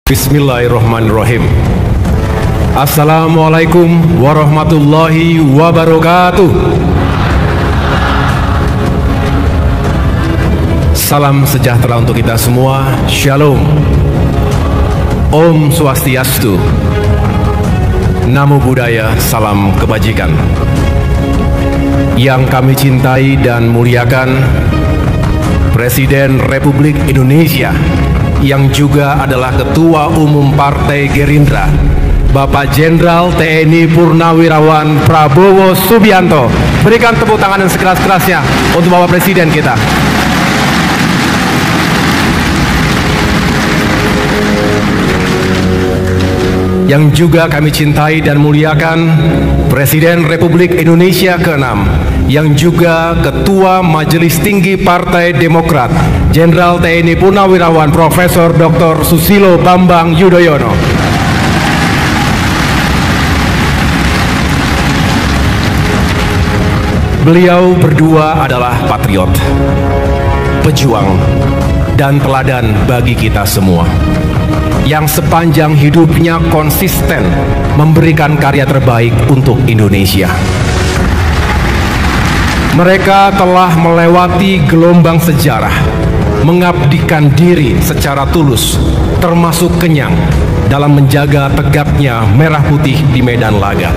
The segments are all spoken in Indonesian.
Bismillahirrahmanirrahim. Assalamualaikum warahmatullahi wabarakatuh. Salam sejahtera untuk kita semua. Shalom. Om Swastiastu. Namo Buddhaya, salam kebajikan. Yang kami cintai dan muliakan Presiden Republik Indonesia, yang juga adalah Ketua Umum Partai Gerindra, Bapak Jenderal TNI Purnawirawan Prabowo Subianto. Berikan tepuk tangan yang sekeras-kerasnya untuk Bapak Presiden kita. Yang juga kami cintai dan muliakan Presiden Republik Indonesia ke-6, yang juga Ketua Majelis Tinggi Partai Demokrat, Jenderal TNI Purnawirawan Profesor Dr. Susilo Bambang Yudhoyono. Beliau berdua adalah patriot, pejuang, dan teladan bagi kita semua, yang sepanjang hidupnya konsisten memberikan karya terbaik untuk Indonesia. Mereka telah melewati gelombang sejarah, mengabdikan diri secara tulus, termasuk kenyang dalam menjaga tegaknya merah putih di medan laga,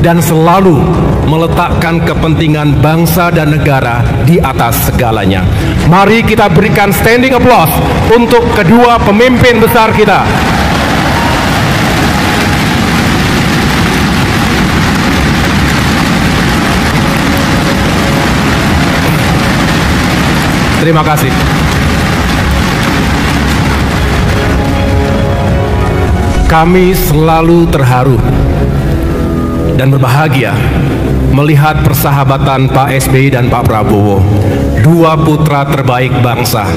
dan selalu meletakkan kepentingan bangsa dan negara di atas segalanya. Mari kita berikan standing applause untuk kedua pemimpin besar kita. Terima kasih. Kami selalu terharu dan berbahagia melihat persahabatan Pak SBY dan Pak Prabowo, dua putra terbaik bangsa,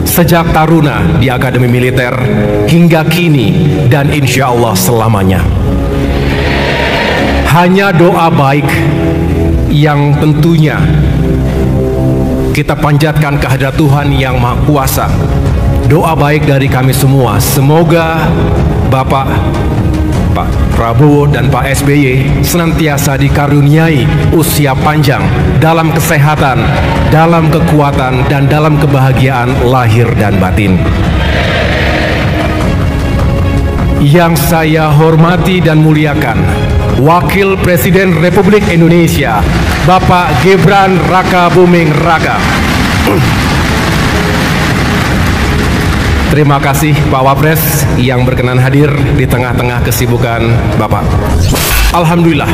sejak taruna di Akademi Militer hingga kini dan insya Allah selamanya. Hanya doa baik yang tentunya kita panjatkan kehadirat Tuhan yang Maha Kuasa. Doa baik dari kami semua, semoga Bapak Prabowo dan Pak SBY senantiasa dikaruniai usia panjang dalam kesehatan, dalam kekuatan, dan dalam kebahagiaan lahir dan batin. Yang saya hormati dan muliakan Wakil Presiden Republik Indonesia, Bapak Gibran Rakabuming Raka. Terima kasih Pak Wapres yang berkenan hadir di tengah-tengah kesibukan Bapak. Alhamdulillah,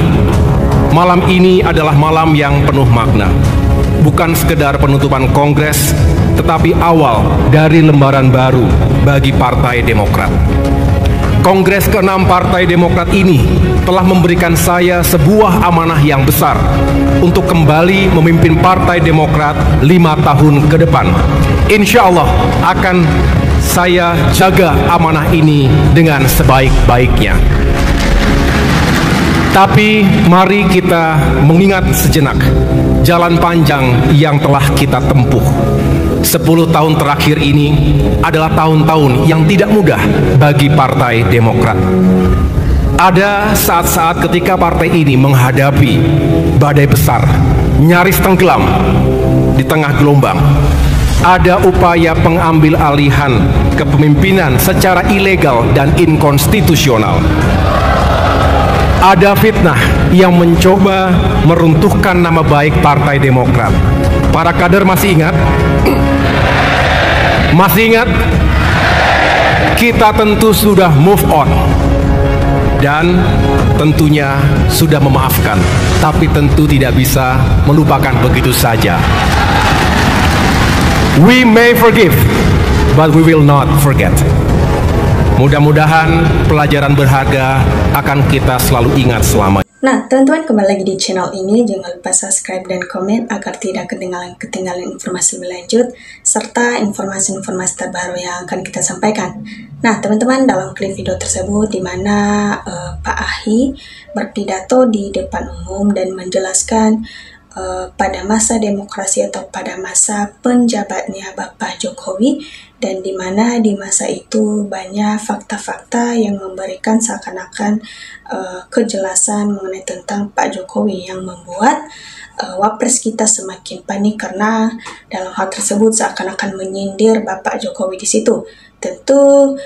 malam ini adalah malam yang penuh makna. Bukan sekedar penutupan Kongres, tetapi awal dari lembaran baru bagi Partai Demokrat. Kongres ke-6 Partai Demokrat ini telah memberikan saya sebuah amanah yang besar untuk kembali memimpin Partai Demokrat 5 tahun ke depan. Insya Allah akan saya jaga amanah ini dengan sebaik-baiknya. Tapi mari kita mengingat sejenak jalan panjang yang telah kita tempuh. 10 tahun terakhir ini adalah tahun-tahun yang tidak mudah bagi Partai Demokrat. Ada saat-saat ketika partai ini menghadapi badai besar, nyaris tenggelam di tengah gelombang. Ada upaya pengambil alihan kepemimpinan secara ilegal dan inkonstitusional. Ada fitnah yang mencoba meruntuhkan nama baik Partai Demokrat. Para kader masih ingat? Masih ingat? Kita tentu sudah move on dan tentunya sudah memaafkan, tapi tentu tidak bisa melupakan begitu saja. We may forgive, but we will not forget. Mudah-mudahan pelajaran berharga akan kita selalu ingat selamanya. Nah, teman-teman, kembali lagi di channel ini. Jangan lupa subscribe dan komen agar tidak ketinggalan informasi lebih lanjut serta informasi-informasi terbaru yang akan kita sampaikan. Nah, teman-teman, dalam klip video tersebut di mana Pak Ahy berpidato di depan umum dan menjelaskan pada masa demokrasi atau pada masa penjabatnya Bapak Jokowi, dan di mana di masa itu banyak fakta-fakta yang memberikan seakan-akan kejelasan mengenai tentang Pak Jokowi, yang membuat Wapres kita semakin panik karena dalam hal tersebut seakan-akan menyindir Bapak Jokowi di situ. Tentu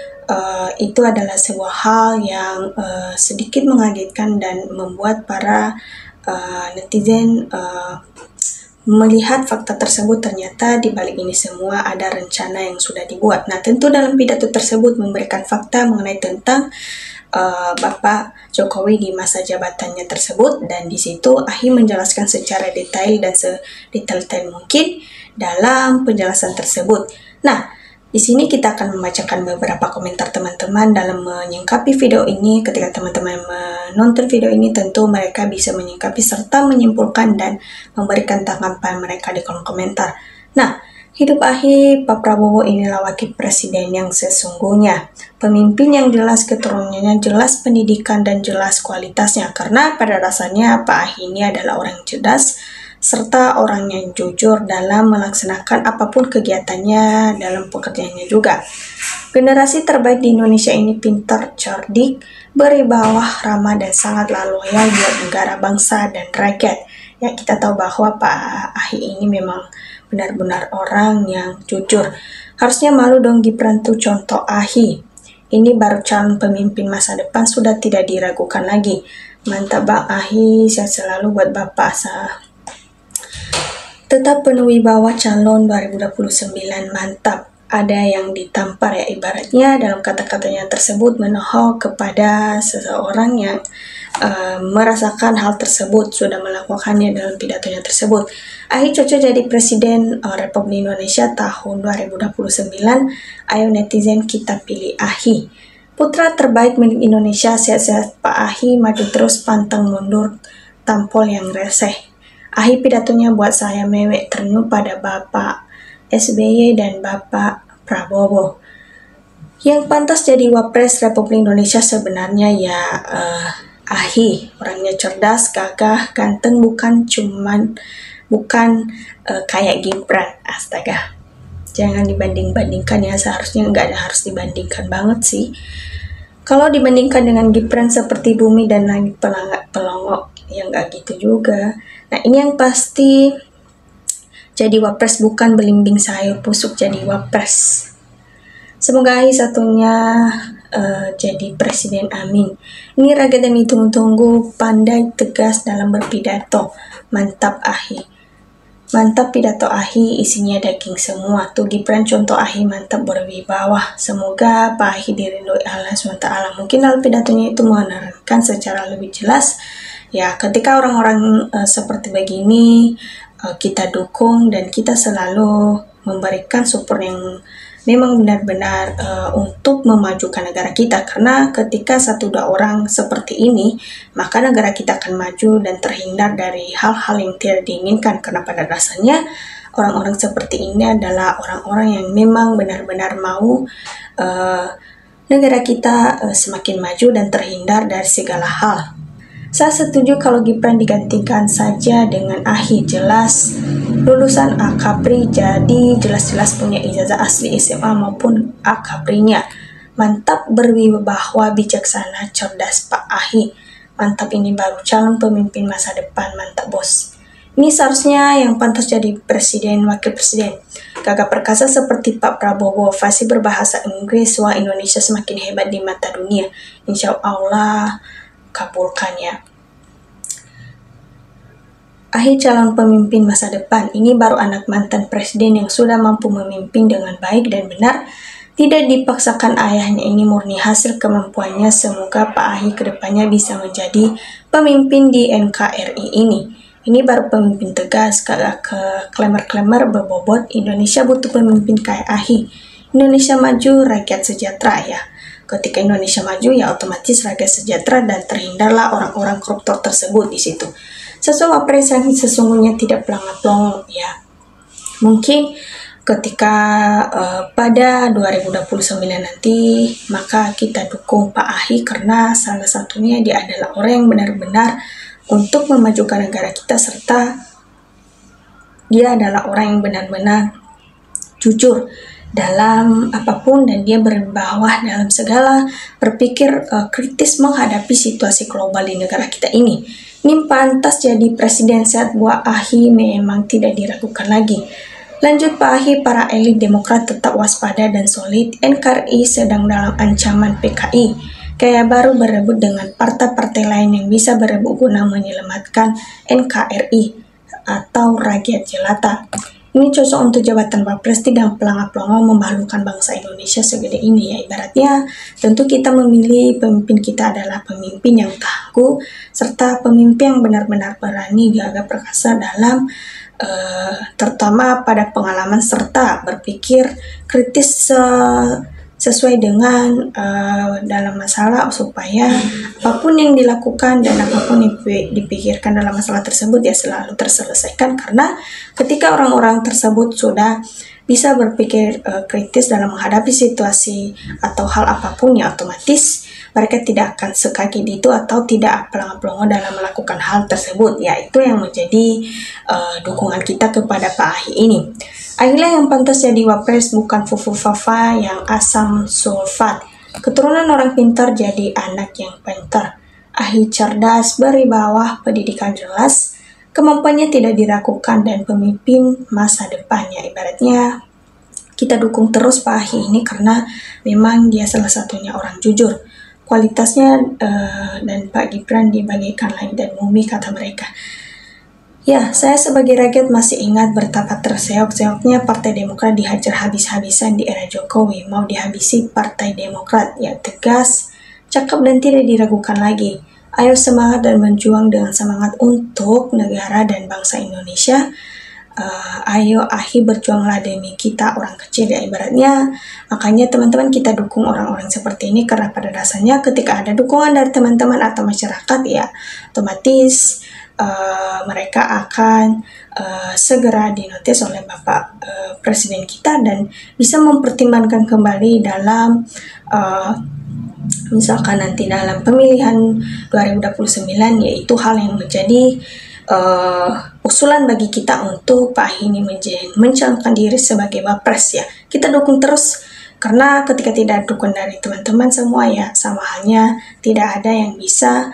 itu adalah sebuah hal yang sedikit mengagetkan dan membuat para netizen melihat fakta tersebut. Ternyata di balik ini semua ada rencana yang sudah dibuat. Nah, tentu dalam pidato tersebut memberikan fakta mengenai tentang Bapak Jokowi di masa jabatannya tersebut, dan di situ Ahy menjelaskan secara detail dan sedetail mungkin dalam penjelasan tersebut. Nah, di sini kita akan membacakan beberapa komentar teman-teman dalam menyingkapi video ini. Ketika teman-teman menonton video ini, tentu mereka bisa menyingkapi serta menyimpulkan dan memberikan tanggapan mereka di kolom komentar. Nah, hidup Ahy, Pak Prabowo inilah wakil presiden yang sesungguhnya. Pemimpin yang jelas keturunannya, jelas pendidikan, dan jelas kualitasnya. Karena pada dasarnya Pak Ahy ini adalah orang yang cerdas, serta orang yang jujur dalam melaksanakan apapun kegiatannya dalam pekerjaannya juga. Generasi terbaik di Indonesia ini pintar, cerdik, berwibawa, ramah, dan sangatlah loyal buat negara, bangsa, dan rakyat. Ya, kita tahu bahwa Pak Ahy ini memang benar-benar orang yang jujur. Harusnya malu dong Gibran tuh contoh Ahy. Ini baru calon pemimpin masa depan, sudah tidak diragukan lagi. Mantap Bang Ahy, sehat selalu buat Bapak. Tetap penuhi wibawa calon 2029, mantap. Ada yang ditampar ya, ibaratnya dalam kata-katanya tersebut menohok kepada seseorang yang merasakan hal tersebut, sudah melakukannya dalam pidatonya tersebut. Ahy cocok jadi Presiden Republik Indonesia tahun 2029. Ayo netizen, kita pilih Ahy. Putra terbaik milik Indonesia, sehat-sehat Pak Ahy, maju terus, pantang mundur, tampol yang reseh. Ahy pidatonya buat saya mewek, ternyuh pada Bapak SBY dan Bapak Prabowo. Yang pantas jadi Wapres Republik Indonesia sebenarnya ya Ahy. Orangnya cerdas, gagah, ganteng, bukan kayak Gibran. Astaga, jangan dibanding-bandingkan ya, seharusnya nggak harus dibandingkan banget sih. Kalau dibandingkan dengan Gibran seperti bumi dan langit pelongok, ya nggak gitu juga. Nah, ini yang pasti jadi Wapres, bukan belimbing sayur busuk jadi Wapres. Semoga Ahy satunya jadi Presiden, amin. Ini rakyat yang ditunggu-tunggu, pandai, tegas dalam berpidato. Mantap Ahy. Mantap pidato Ahy, isinya daging semua. Tuh Gibran contoh Ahy, mantap, berwibawa. Semoga Pak Ahy diridhoi Allah SWT. Mungkin dalam pidatonya itu menerangkan secara lebih jelas. Ya, ketika orang-orang seperti begini, kita dukung dan kita selalu memberikan support yang memang benar-benar untuk memajukan negara kita. Karena ketika 1-2 orang seperti ini, maka negara kita akan maju dan terhindar dari hal-hal yang tidak diinginkan. Karena pada dasarnya orang-orang seperti ini adalah orang-orang yang memang benar-benar mau negara kita semakin maju dan terhindar dari segala hal. Saya setuju kalau Gibran digantikan saja dengan Ahy, jelas lulusan Akapri, jadi jelas-jelas punya ijazah asli SMA maupun Akaprinya. Mantap, berwibawa, bijaksana, cerdas Pak Ahy. Mantap, ini baru calon pemimpin masa depan, mantap bos. Ini seharusnya yang pantas jadi presiden, wakil presiden. Gagah perkasa seperti Pak Prabowo, fasih berbahasa Inggris, wah Indonesia semakin hebat di mata dunia. Insya Allah kabulkan ya. Ahy calon pemimpin masa depan, ini baru anak mantan presiden yang sudah mampu memimpin dengan baik dan benar, tidak dipaksakan ayahnya, ini murni hasil kemampuannya. Semoga Pak Ahy kedepannya bisa menjadi pemimpin di NKRI ini. Ini baru pemimpin tegas, kagak ke klemer-klemer berbobot. Indonesia butuh pemimpin kayak Ahy. Indonesia maju, rakyat sejahtera ya. Ketika Indonesia maju ya otomatis rakyat sejahtera dan terhindarlah orang-orang koruptor tersebut di situ. Sosok Wapres yang sesungguhnya tidak pelangap-pelongok ya. Mungkin ketika pada 2029 nanti, maka kita dukung Pak Ahy karena salah satunya dia adalah orang yang benar-benar untuk memajukan negara kita serta Dia adalah orang yang benar-benar jujur dalam apapun, dan dia berwibawa dalam segala, berpikir kritis menghadapi situasi global di negara kita ini. Ini pantas jadi presiden saat buah AHI memang tidak diragukan lagi. Lanjut Pak AHI, para elit Demokrat tetap waspada dan solid. NKRI sedang dalam ancaman PKI. Kayak baru berebut dengan partai-partai lain yang bisa berebut guna menyelamatkan NKRI atau rakyat jelata. Ini cocok untuk jabatan Wapres, tidak pelangap-pelongo membahalukan bangsa Indonesia segede ini ya. Ibaratnya tentu kita memilih pemimpin kita adalah pemimpin yang tangguh serta pemimpin yang benar-benar berani, gagah perkasa dalam terutama pada pengalaman serta berpikir kritis sesuai dengan dalam masalah, supaya apapun yang dilakukan dan apapun yang dipikirkan dalam masalah tersebut ya selalu terselesaikan, karena ketika orang-orang tersebut sudah bisa berpikir kritis dalam menghadapi situasi atau hal apapun, ya otomatis mereka tidak akan sekaki itu atau tidak pelongo-pelongo dalam melakukan hal tersebut. Ya, itu yang menjadi dukungan kita kepada Pak AHI ini. AHI yang pantas jadi Wapres, bukan Fufu Fafa yang asam sulfat. Keturunan orang pintar jadi anak yang pintar. AHI cerdas, berwibawa, pendidikan jelas, kemampuannya tidak diragukan, dan pemimpin masa depannya. Ibaratnya kita dukung terus Pak AHI ini karena memang dia salah satunya orang jujur. Kualitasnya dan Pak Gibran dibagikan langit dan bumi, kata mereka. Ya, saya sebagai rakyat masih ingat betapa terseok-seoknya Partai Demokrat dihajar habis-habisan di era Jokowi. Mau dihabisi Partai Demokrat, ya tegas, cakep dan tidak diragukan lagi. Ayo semangat dan berjuang dengan semangat untuk negara dan bangsa Indonesia. Ayo AHI berjuanglah demi kita orang kecil ya ibaratnya. Makanya teman-teman kita dukung orang-orang seperti ini karena pada dasarnya ketika ada dukungan dari teman-teman atau masyarakat ya otomatis mereka akan segera dinotis oleh Bapak Presiden kita dan bisa mempertimbangkan kembali dalam misalkan nanti dalam pemilihan 2029, yaitu hal yang menjadi usulan bagi kita untuk Pak AHI ini mencalonkan diri sebagai Wapres ya. Kita dukung terus karena ketika tidak dukungan dari teman-teman semua ya sama halnya tidak ada yang bisa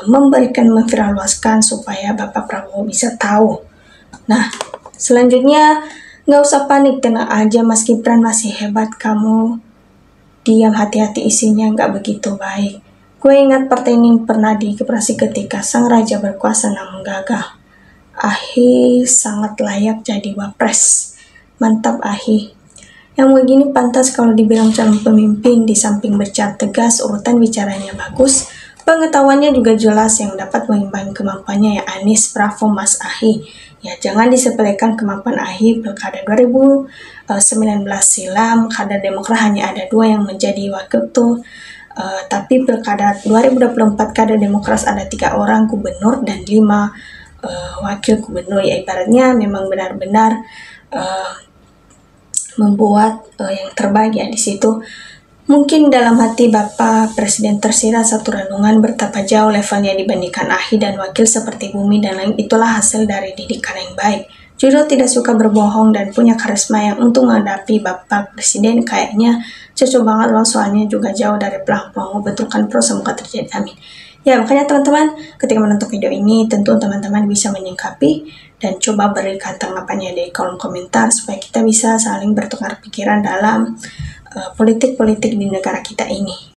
memberikan memviralkan supaya Bapak Prabowo bisa tahu. Nah selanjutnya nggak usah panik, tenang aja Mas Gibran masih hebat, kamu diam, hati-hati isinya nggak begitu baik. Gue ingat partai ini pernah dikoperasi ketika sang raja berkuasa namun gagal. AHI sangat layak jadi Wapres. Mantap AHI. Yang begini pantas kalau dibilang calon pemimpin, di samping berbicara tegas, urutan bicaranya bagus, pengetahuannya juga jelas yang dapat mengimbangi kemampuannya ya Anies. Bravo Mas AHI. Ya jangan disepelekan kemampuan AHI. Pilkada 2019 silam, kader Demokrat hanya ada 2 yang menjadi wakil ketua. Tapi pilkada 2024 kader Demokrat ada 3 orang gubernur dan 5 wakil gubernur ya ibaratnya memang benar-benar membuat yang terbaik ya di situ. Mungkin dalam hati Bapak Presiden tersirat satu renungan betapa jauh levelnya dibandingkan AHI dan wakil seperti bumi dan langit. Itulah hasil dari didikan yang baik. Jujur, tidak suka berbohong, dan punya karisma yang untuk menghadapi Bapak Presiden kayaknya cocok banget loh, soalnya juga jauh dari pelang-pelang. Betulkan pro, semoga terjadi, amin. Ya makanya teman-teman ketika menonton video ini tentu teman-teman bisa menyingkapi dan coba berikan tanggapannya di kolom komentar supaya kita bisa saling bertukar pikiran dalam politik-politik di negara kita ini.